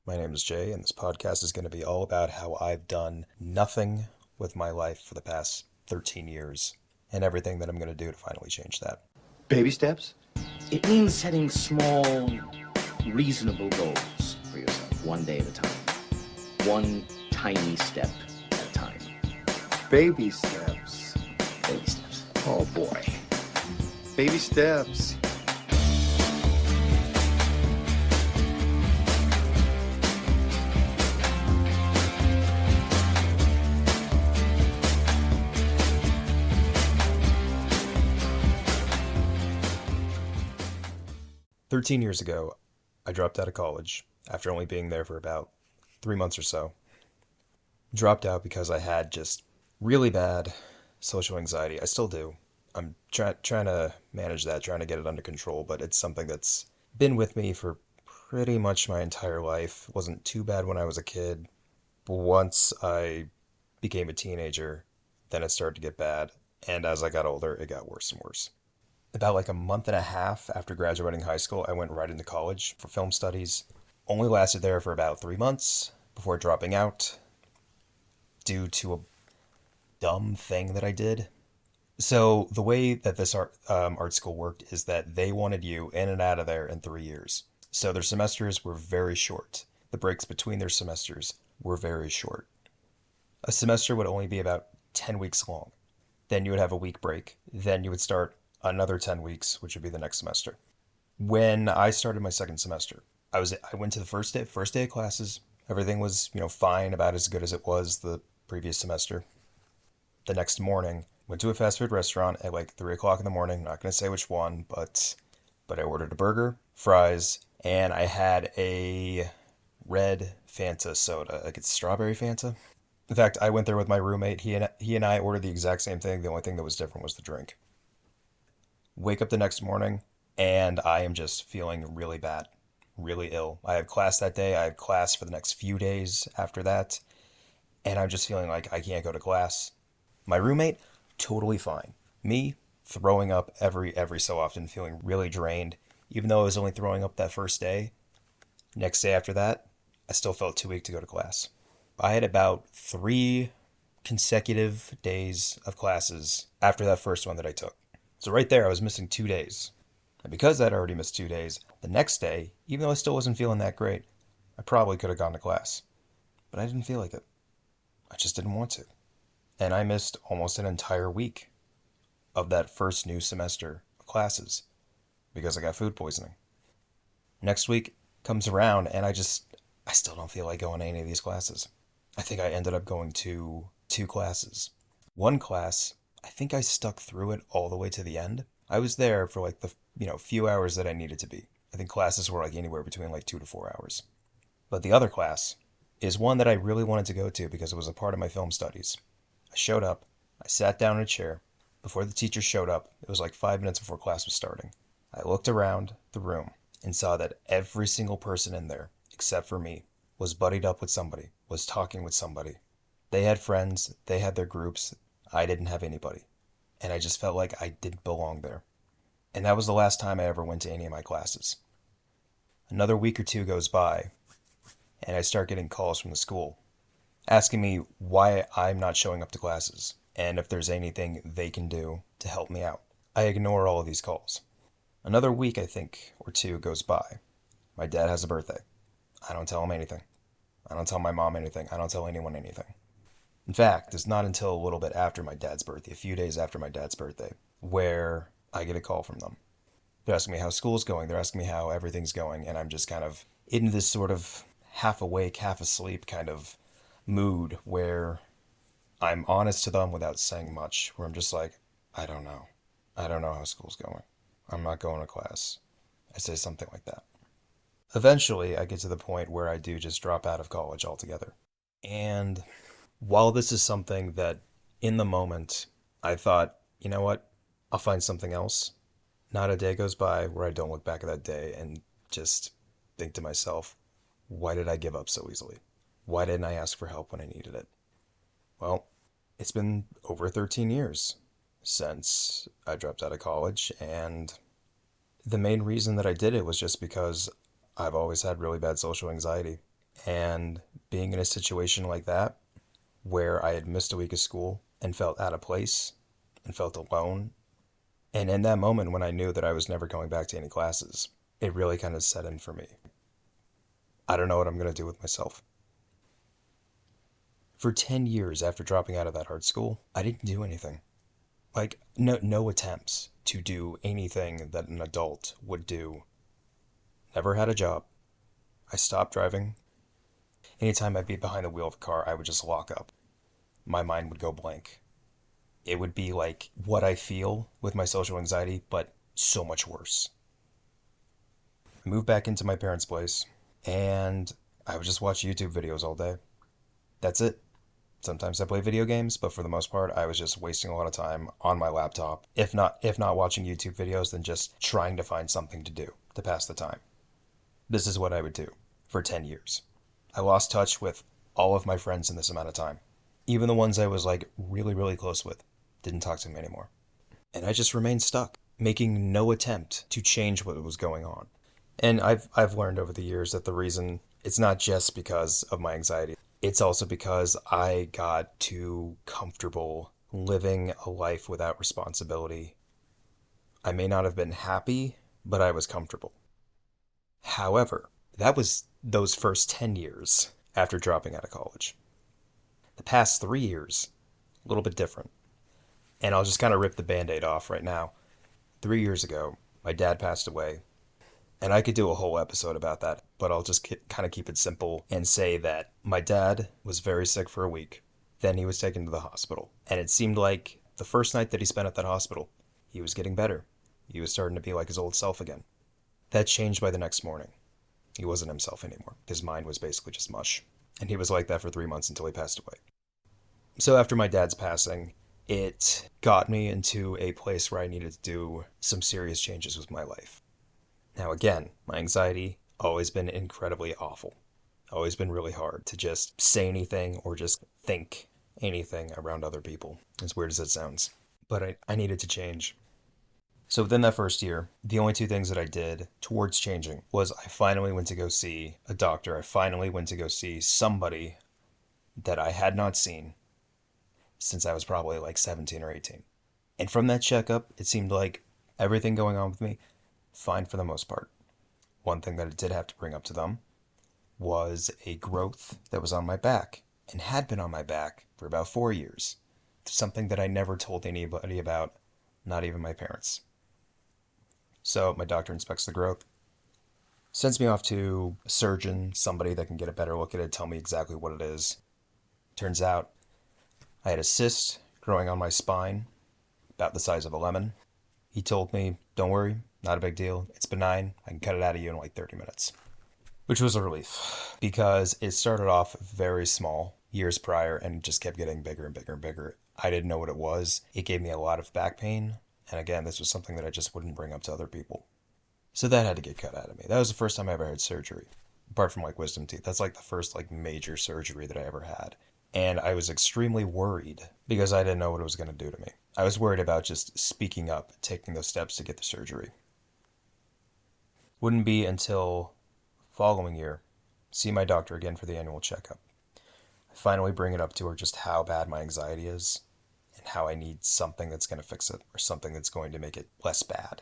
My name is Jay, and this podcast is going to be all about how I've done nothing with my life for the past 13 years and everything that I'm going to do to finally change that. Baby steps? It means setting small, reasonable goals for yourself, one day at a time. One tiny step at a time. Baby steps. Baby steps. Oh boy. Baby steps. "13 years ago, I dropped out of college after only being there for about 3 months or so. Dropped out because I had just really bad social anxiety. I still do. I'm trying to manage that, trying to get it under control, but it's something that's been with me for pretty much my entire life. It wasn't too bad when I was a kid, but once I became a teenager, then it started to get bad, and as I got older, it got worse and worse. About like a month and a half after graduating high school, I went right into college for film studies. Only lasted there for about 3 months before dropping out due to a dumb thing that I did. So the way that this art school worked is that they wanted you in and out of there in 3 years. So their semesters were very short. The breaks between their semesters were very short. A semester would only be about 10 weeks long. Then you would have a week break. Then you would start another 10 weeks, which would be the next semester. When I started my second semester, I went to the first day of classes. Everything was, fine, about as good as it was the previous semester. The next morning, went to a fast food restaurant at like 3 o'clock in the morning. Not going to say which one, but I ordered a burger, fries, and I had a red Fanta soda. Like it's strawberry Fanta. In fact, I went there with my roommate. He and I ordered the exact same thing. The only thing that was different was the drink. Wake up the next morning, and I am just feeling really bad, really ill. I have class that day. I have class for the next few days after that, and I'm just feeling like I can't go to class. My roommate, totally fine. Me, throwing up every so often, feeling really drained. Even though I was only throwing up that first day, next day after that, I still felt too weak to go to class. I had about 3 consecutive days of classes after that first one that I took. So right there, I was missing 2 days. And because I'd already missed 2 days, the next day, even though I still wasn't feeling that great, I probably could have gone to class. But I didn't feel like it. I just didn't want to. And I missed almost an entire week of that first new semester of classes because I got food poisoning. Next week comes around and I still don't feel like going to any of these classes. I think I ended up going to 2 classes. One class, I think I stuck through it all the way to the end. I was there for like the few hours that I needed to be. I think classes were like anywhere between like 2 to 4 hours. But the other class is one that I really wanted to go to because it was a part of my film studies. I showed up, I sat down in a chair. Before the teacher showed up, it was like 5 minutes before class was starting. I looked around the room and saw that every single person in there, except for me, was buddied up with somebody, was talking with somebody. They had friends, they had their groups, I didn't have anybody. And I just felt like I didn't belong there. And that was the last time I ever went to any of my classes. Another week or two goes by, and I start getting calls from the school asking me why I'm not showing up to classes and if there's anything they can do to help me out. I ignore all of these calls. Another week, I think, or two goes by. My dad has a birthday. I don't tell him anything. I don't tell my mom anything. I don't tell anyone anything. In fact, it's not until a little bit after my dad's birthday, a few days after my dad's birthday, where I get a call from them. They're asking me how school's going. They're asking me how everything's going. And I'm just kind of in this sort of half awake, half asleep kind of mood where I'm honest to them without saying much, where I'm just like, I don't know. I don't know how school's going. I'm not going to class. I say something like that. Eventually, I get to the point where I do just drop out of college altogether. And while this is something that in the moment I thought, you know what, I'll find something else, not a day goes by where I don't look back at that day and just think to myself, why did I give up so easily? Why didn't I ask for help when I needed it? Well, it's been over 13 years since I dropped out of college, and the main reason that I did it was just because I've always had really bad social anxiety. And being in a situation like that, where I had missed a week of school and felt out of place and felt alone, and in that moment when I knew that I was never going back to any classes, it really kind of set in for me. I don't know what I'm going to do with myself. For 10 years after dropping out of that art school, I didn't do anything. Like, no attempts to do anything that an adult would do. Never had a job. I stopped driving. Anytime I'd be behind the wheel of a car, I would just lock up. My mind would go blank. It would be like what I feel with my social anxiety, but so much worse. I moved back into my parents' place, and I would just watch YouTube videos all day. That's it. Sometimes I play video games, but for the most part, I was just wasting a lot of time on my laptop. If not watching YouTube videos, then just trying to find something to do to pass the time. This is what I would do for 10 years. I lost touch with all of my friends in this amount of time. Even the ones I was like really, really close with didn't talk to me anymore. And I just remained stuck, making no attempt to change what was going on. And I've learned over the years that the reason it's not just because of my anxiety. It's also because I got too comfortable living a life without responsibility. I may not have been happy, but I was comfortable. However, that was those first 10 years after dropping out of college. The past 3 years, a little bit different. And I'll just kind of rip the band-aid off right now. 3 years ago, my dad passed away. And I could do a whole episode about that, but I'll just kind of keep it simple and say that my dad was very sick for a week. Then he was taken to the hospital. And it seemed like the first night that he spent at that hospital, he was getting better. He was starting to be like his old self again. That changed by the next morning. He wasn't himself anymore. His mind was basically just mush. And he was like that for 3 months until he passed away. So after my dad's passing, it got me into a place where I needed to do some serious changes with my life. Now again, my anxiety always been incredibly awful. Always been really hard to just say anything or just think anything around other people, as weird as it sounds. But I needed to change. So within that first year, the only two things that I did towards changing was I finally went to go see a doctor. I finally went to go see somebody that I had not seen since I was probably like 17 or 18. And from that checkup, it seemed like everything going on with me fine for the most part. One thing that I did have to bring up to them was a growth that was on my back and had been on my back for about 4 years. Something that I never told anybody about, not even my parents. So my doctor inspects the growth, sends me off to a surgeon, somebody that can get a better look at it, tell me exactly what it is. Turns out I had a cyst growing on my spine, about the size of a lemon. He told me, don't worry, not a big deal. It's benign. I can cut it out of you in like 30 minutes. Which was a relief because it started off very small years prior and just kept getting bigger and bigger and bigger. I didn't know what it was. It gave me a lot of back pain. And again, this was something that I just wouldn't bring up to other people. So that had to get cut out of me. That was the first time I ever had surgery. Apart from like wisdom teeth. That's like the first like major surgery that I ever had. And I was extremely worried because I didn't know what it was going to do to me. I was worried about just speaking up, taking those steps to get the surgery. Wouldn't be until following year, see my doctor again for the annual checkup. I finally bring it up to her just how bad my anxiety is and how I need something that's going to fix it or something that's going to make it less bad.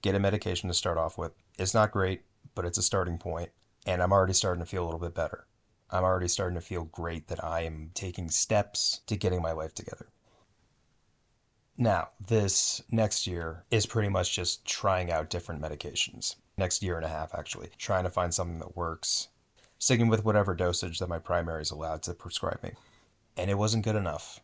Get a medication to start off with. It's not great, but it's a starting point, and I'm already starting to feel a little bit better. I'm already starting to feel great that I am taking steps to getting my life together. Now, this next year is pretty much just trying out different medications. Next year and a half, actually. Trying to find something that works. Sticking with whatever dosage that my primary is allowed to prescribe me. And it wasn't good enough.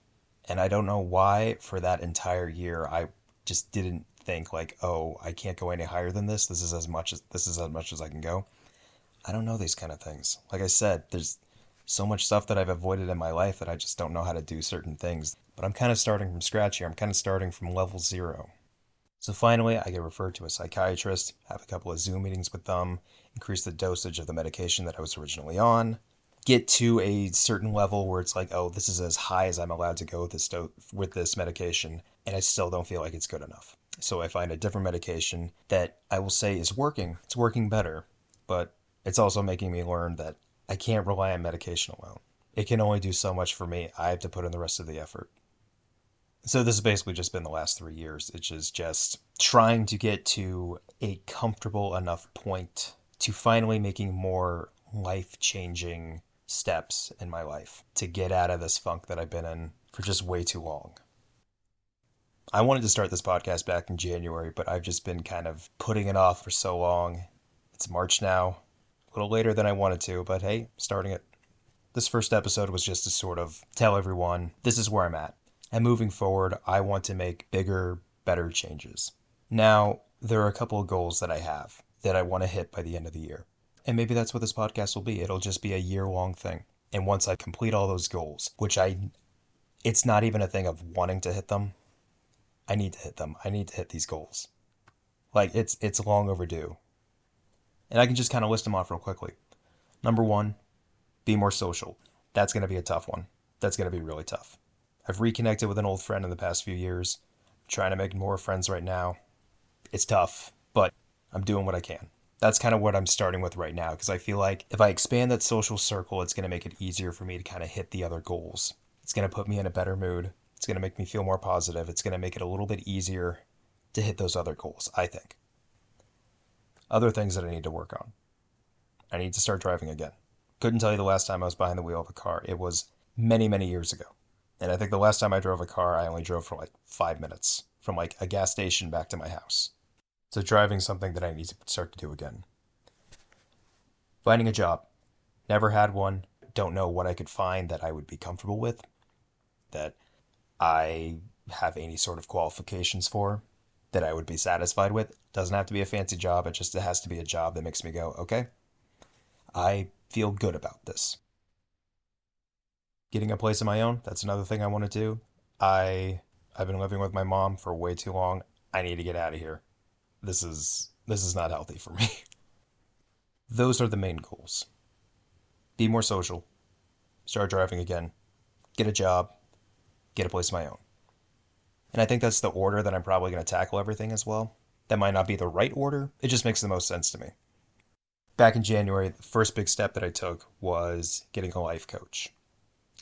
And I don't know why for that entire year I just didn't think like, oh, I can't go any higher than this. This is as much as I can go. I don't know these kind of things. Like I said, there's so much stuff that I've avoided in my life that I just don't know how to do certain things. But I'm kind of starting from scratch here. I'm kind of starting from level 0. So finally, I get referred to a psychiatrist, have a couple of Zoom meetings with them, increase the dosage of the medication that I was originally on, get to a certain level where it's like, oh, this is as high as I'm allowed to go with this medication, and I still don't feel like it's good enough. So I find a different medication that I will say is working. It's working better, but it's also making me learn that I can't rely on medication alone. It can only do so much for me. I have to put in the rest of the effort. So this has basically just been the last 3 years. It's just trying to get to a comfortable enough point to finally making more life-changing steps in my life to get out of this funk that I've been in for just way too long. I wanted to start this podcast back in January, but I've just been kind of putting it off for so long. It's March now, a little later than I wanted to, but hey, starting it. This first episode was just to sort of tell everyone this is where I'm at. And moving forward, I want to make bigger, better changes. Now, there are a couple of goals that I have that I want to hit by the end of the year. And maybe that's what this podcast will be. It'll just be a year-long thing. And once I complete all those goals, it's not even a thing of wanting to hit them. I need to hit them. I need to hit these goals. Like, it's long overdue. And I can just kind of list them off real quickly. Number 1, be more social. That's going to be a tough one. That's going to be really tough. I've reconnected with an old friend in the past few years. I'm trying to make more friends right now. It's tough, but I'm doing what I can. That's kind of what I'm starting with right now, because I feel like if I expand that social circle, it's going to make it easier for me to kind of hit the other goals. It's going to put me in a better mood. It's going to make me feel more positive. It's going to make it a little bit easier to hit those other goals, I think. Other things that I need to work on. I need to start driving again. Couldn't tell you the last time I was behind the wheel of a car. It was many, many years ago. And I think the last time I drove a car, I only drove for like 5 minutes from like a gas station back to my house. So driving's something that I need to start to do again. Finding a job. Never had one. Don't know what I could find that I would be comfortable with, that I have any sort of qualifications for, that I would be satisfied with. Doesn't have to be a fancy job. It has to be a job that makes me go, okay, I feel good about this. Getting a place of my own, that's another thing I want to do. I've been living with my mom for way too long. I need to get out of here. This is not healthy for me. Those are the main goals. Be more social. Start driving again. Get a job. Get a place of my own. And I think that's the order that I'm probably going to tackle everything as well. That might not be the right order. It just makes the most sense to me. Back in January, the first big step that I took was getting a life coach,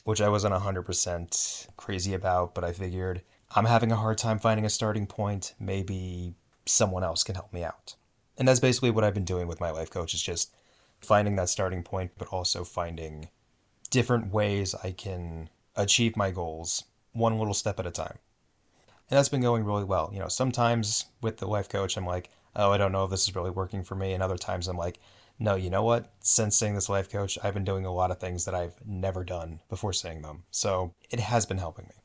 which I wasn't 100% crazy about, but I figured I'm having a hard time finding a starting point. Maybe someone else can help me out. And that's basically what I've been doing with my life coach, is just finding that starting point, but also finding different ways I can achieve my goals one little step at a time. And that's been going really well. You know, sometimes with the life coach, I'm like, oh, I don't know if this is really working for me. And other times I'm like, no, you know what? Since seeing this life coach, I've been doing a lot of things that I've never done before seeing them. So it has been helping me.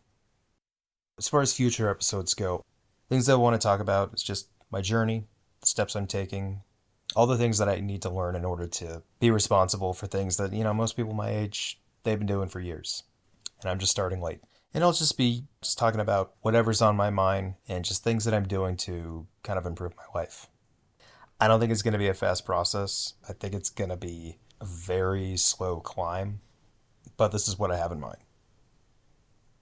As far as future episodes go, things that I want to talk about is just my journey, the steps I'm taking, all the things that I need to learn in order to be responsible for things that, most people my age, they've been doing for years. And I'm just starting late. And I'll just be talking about whatever's on my mind and just things that I'm doing to kind of improve my life. I don't think it's going to be a fast process. I think it's going to be a very slow climb, but this is what I have in mind.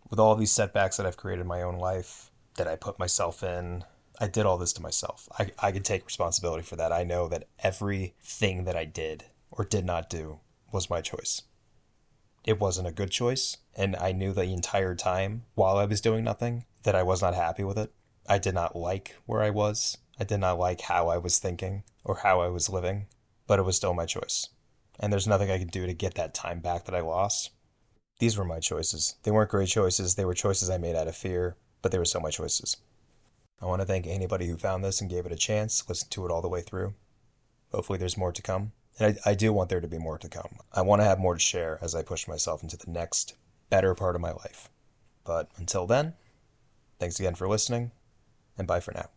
With all these setbacks that I've created in my own life, that I put myself in, I did all this to myself. I can take responsibility for that. I know that everything that I did or did not do was my choice. It wasn't a good choice, and I knew the entire time while I was doing nothing that I was not happy with it. I did not like where I was. I did not like how I was thinking or how I was living, but it was still my choice. And there's nothing I could do to get that time back that I lost. These were my choices. They weren't great choices. They were choices I made out of fear, but they were still my choices. I want to thank anybody who found this and gave it a chance, listened to it all the way through. Hopefully there's more to come. And I do want there to be more to come. I want to have more to share as I push myself into the next, better part of my life. But until then, thanks again for listening, and bye for now.